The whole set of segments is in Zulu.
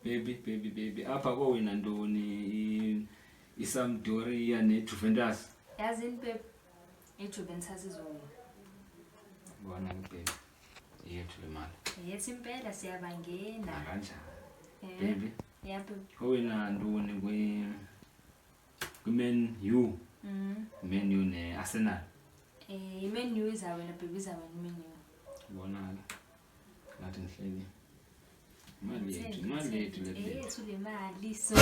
Baby. Apha kowina ntoni iSampdoria neJuventus? Yazini baby. iJuventus izowina. Bona ke baby. Yethu le mali. Yethi impela siyabangena. Kanjani? Baby. Yeah baby. Kowina ntoni kwiMan U? Man U neArsenal. iMan U izawina baby izawina iMan U. Bona ke. Ngathi ngihleli. Imali yethu le baby. Yethu le mali so.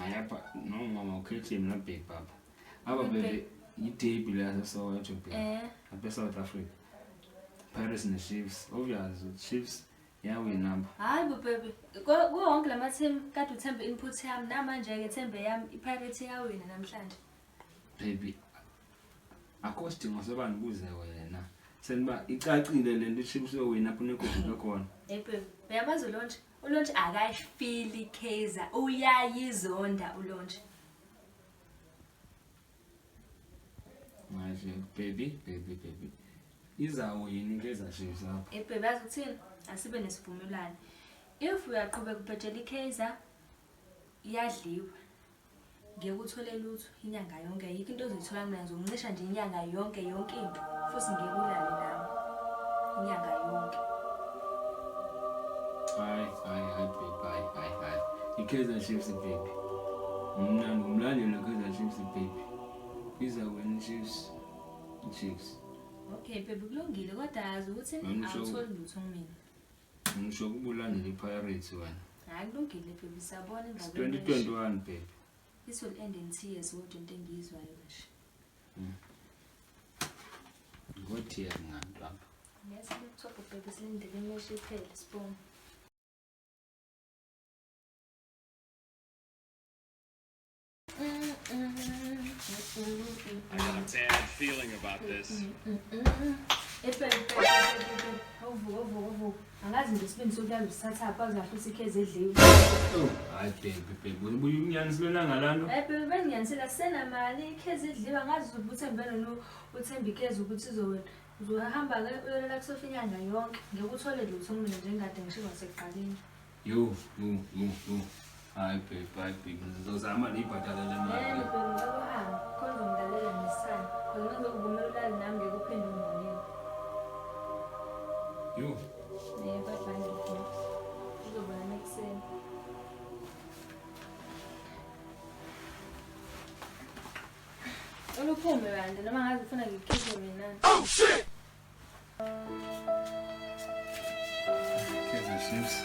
Ayapha no mama ukhethe mina big papa. Aba baby iderby la Soweto bla. Apha South Africa. Paris neChiefs. Obviously Chiefs yawina. Hayi bo baby. Wonke lama team kade uthembe input yami namanje ke thembe yami iPirates yawina namhlanje. Baby. Akho sidingo sobani kuze wena. Seniba icacile lento iChiefs yowina apho nekhona khona. Baby, uyamazi uLonje akayifili Kaizer uyayizonda uLonje. Manje baby. Izawuyini Kaizer Chiefs apha. Baby azukuthini asibe nesivumelwano. If uyaqhubeka ubhejela iKaizer iyadliwa. Ngeke uthole lutho inyanga yonke yikho into ozithola mina ngizoncisha nje inyanga yonke into futhi ngeke ulale nami inyanga yonke. Hayi baby. iKaizer Chiefs baby. Mina ngumlandeli weKaizer Chiefs baby. Izawina Chiefs. Okay baby kulungile kodwa azi ukuthi awutholi lutho kumina. Ngisho kubulandela iPirates wena. Hayi kulungile baby sabona ingaba 2021 baby. This will end in tears kodwa into engizwayo nje. Ngothi ngani lapha? Yes laptop baby silindele imeshe iphele sibone. I got a bad feeling about this. Ovu. Angazi ngesibindi sokulala usithatha kwazi kahle isikeze edliwe. Hayi baby. Ubuye unyanisela ngalando. Baby bengiyanisela senamali ikheze edliwe angazi ubuthembele no uthemba ikheze ukuthi izowena. Uzohamba ke uyolela kusofa inyanga yonke ngeke uthole lutho kumina njengade ngishiwa sekuqaleni. Yo. Hayi baby. Ngizozama libhadala le mali. Baby ngokuhamba khona ngidlalela nesana. Khona ngizokuvumelana nami ngeke uphinde ungonile. Yo. Bye. Uzobona nekuseni. Uluphume bande noma ngazi ufuna ngikhiphe mina. Kaizer Chiefs.